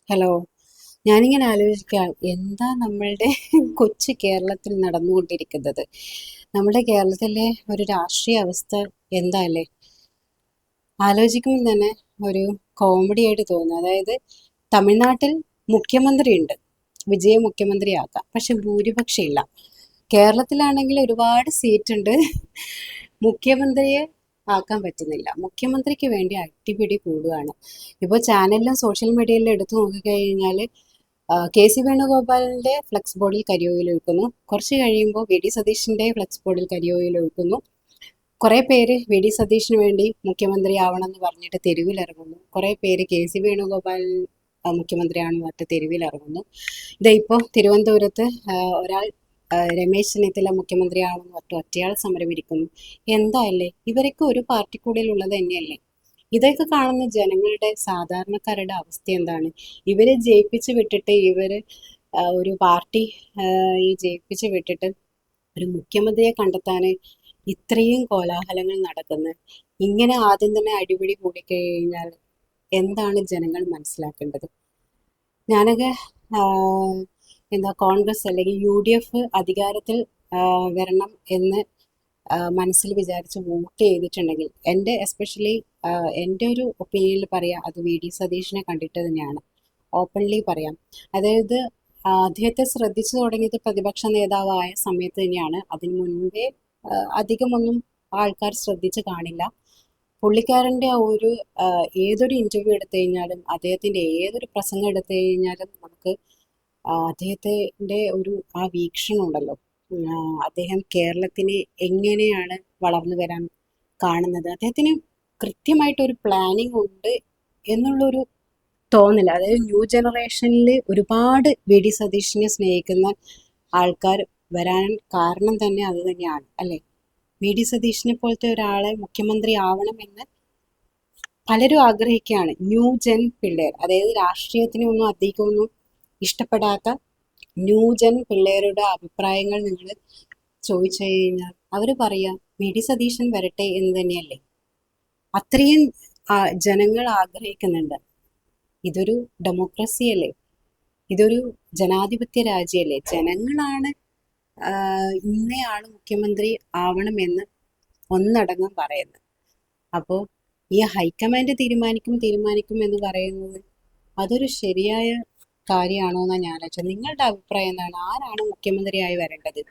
Hello. ഞാനിങ്ങനെ ആലോചിക്കാം, എന്താ നമ്മളുടെ കൊച്ചു കേരളത്തിൽ നടന്നുകൊണ്ടിരിക്കുന്നത്. നമ്മുടെ കേരളത്തിലെ ഒരു രാഷ്ട്രീയ അവസ്ഥ എന്താ അല്ലേ? ആലോചിക്കുമ്പോൾ തന്നെ ഒരു കോമഡി ആയിട്ട് തോന്നുന്നു. അതായത് തമിഴ്നാട്ടിൽ മുഖ്യമന്ത്രിയുണ്ട്, വിജയ മുഖ്യമന്ത്രിയാക്കാം, പക്ഷെ ഭൂരിപക്ഷം ഇല്ല. കേരളത്തിലാണെങ്കിൽ ഒരുപാട് സീറ്റ് ഉണ്ട്, മുഖ്യമന്ത്രിയെ ആക്കാൻ പറ്റുന്നില്ല. മുഖ്യമന്ത്രിക്ക് വേണ്ടി അടിപിടി കൂടുകയാണ്. ഇപ്പോൾ ചാനലിലും സോഷ്യൽ മീഡിയയിലും എടുത്തു നോക്കിക്കഴിഞ്ഞാൽ കെ സി വേണുഗോപാലിന്റെ ഫ്ലെക്സ് ബോർഡിൽ കരിയോയിൽ ഒഴുക്കുന്നു. കുറച്ച് കഴിയുമ്പോൾ വി ഡി സതീഷിന്റെ ഫ്ലെക്സ് ബോർഡിൽ കരിയോയിൽ ഒഴുക്കുന്നു. കുറെ പേര് വി ഡി സതീഷിന് വേണ്ടി മുഖ്യമന്ത്രി ആവണമെന്ന് പറഞ്ഞിട്ട് തെരുവിലിറങ്ങുന്നു. കുറെ പേര് കെ സി വേണുഗോപാൽ മുഖ്യമന്ത്രിയാണെന്ന് പറഞ്ഞിട്ട് തെരുവിലിറങ്ങുന്നു. ഇതാ ഇപ്പോൾ തിരുവനന്തപുരത്ത് ഒരാൾ രമേശ് ചെന്നിത്തല മുഖ്യമന്ത്രിയാണെന്ന് പറഞ്ഞിട്ട് ഒറ്റയാൾ സമരം ഇരിക്കുന്നു. എന്താ അല്ലേ, ഇവരൊക്കെ ഒരു പാർട്ടിക്കുള്ളിലുള്ളത് തന്നെയല്ലേ? ഇതൊക്കെ കാണുന്ന ജനങ്ങളുടെ സാധാരണക്കാരുടെ അവസ്ഥ എന്താണ്? ഇവരെ ജയിപ്പിച്ച് വിട്ടിട്ട് ഒരു പാർട്ടി ഈ ജയിപ്പിച്ച് വിട്ടിട്ട് ഒരു മുഖ്യമന്ത്രിയെ കണ്ടെത്താൻ ഇത്രയും കോലാഹലങ്ങൾ നടക്കുന്നത്. ഇങ്ങനെ ആദ്യം തന്നെ അടിപിടി കൂടിക്കഴിഞ്ഞാൽ എന്താണ് ജനങ്ങൾ മനസ്സിലാക്കേണ്ടത്? ഞാനൊക്കെ എന്താ കോൺഗ്രസ് അല്ലെങ്കിൽ യു ഡി എഫ് അധികാരത്തിൽ വരണം എന്ന് മനസ്സിൽ വിചാരിച്ച് വോട്ട് ചെയ്തിട്ടുണ്ടെങ്കിൽ, എൻ്റെ എസ്പെഷ്യലി എൻ്റെ ഒരു ഒപ്പീനിയനിൽ പറയാം, അത് വി ഡി സതീഷിനെ കണ്ടിട്ട് തന്നെയാണ്. ഓപ്പൺലി പറയാം. അതായത് അദ്ദേഹത്തെ ശ്രദ്ധിച്ചു തുടങ്ങിയത് പ്രതിപക്ഷ നേതാവായ സമയത്ത് തന്നെയാണ്. അതിനു മുൻപേ അധികമൊന്നും ആൾക്കാർ ശ്രദ്ധിച്ച് കാണില്ല. പുള്ളിക്കാരൻ്റെ ഏതൊരു ഇൻ്റർവ്യൂ എടുത്തു കഴിഞ്ഞാലും അദ്ദേഹത്തിൻ്റെ ഏതൊരു പ്രസംഗം എടുത്തു കഴിഞ്ഞാലും നമുക്ക് അദ്ദേഹത്തിൻ്റെ ആ വീക്ഷണം ഉണ്ടല്ലോ. അദ്ദേഹം കേരളത്തിനെ എങ്ങനെയാണ് വളർന്നു വരാൻ കാണുന്നത്, അദ്ദേഹത്തിന് കൃത്യമായിട്ടൊരു പ്ലാനിങ് ഉണ്ട് എന്നുള്ളൊരു തോന്നൽ. അതായത് ന്യൂ ജനറേഷനിൽ ഒരുപാട് വി ഡി സതീഷിനെ സ്നേഹിക്കുന്ന ആൾക്കാർ വരാൻ കാരണം തന്നെ അത് തന്നെയാണ് അല്ലേ? വി ഡി സതീഷിനെ പോലത്തെ ഒരാളെ മുഖ്യമന്ത്രി ആവണമെന്ന് പലരും ആഗ്രഹിക്കുകയാണ്. ന്യൂ ജെൻ പിള്ളേർ, അതായത് രാഷ്ട്രീയത്തിനെ ഒന്നും അധികമൊന്നും ഇഷ്ടപ്പെടാത്ത ന്യൂജൻ പിള്ളേരുടെ അഭിപ്രായങ്ങൾ നിങ്ങൾ ചോദിച്ചു കഴിഞ്ഞാൽ അവർ പറയാം വി ഡി സതീശൻ വരട്ടെ എന്ന് തന്നെയല്ലേ? അത്രയും ജനങ്ങൾ ആഗ്രഹിക്കുന്നുണ്ട്. ഇതൊരു ഡെമോക്രസി അല്ലേ? ഇതൊരു ജനാധിപത്യ രാജ്യമല്ലേ? ജനങ്ങളാണ് ഇന്നയാള് മുഖ്യമന്ത്രി ആവണമെന്ന് ഒന്നടങ്കം പറയുന്നത്. അപ്പോൾ ഈ ഹൈക്കമാൻഡ് തീരുമാനിക്കും എന്ന് പറയുന്നത് അതൊരു ശരിയായ കാര്യമാണോ എന്നാണ് ഞാൻ ആലോചിച്ചത്. നിങ്ങളുടെ അഭിപ്രായം എന്താണ്? ആരാണ് മുഖ്യമന്ത്രിയായി വരേണ്ടത്?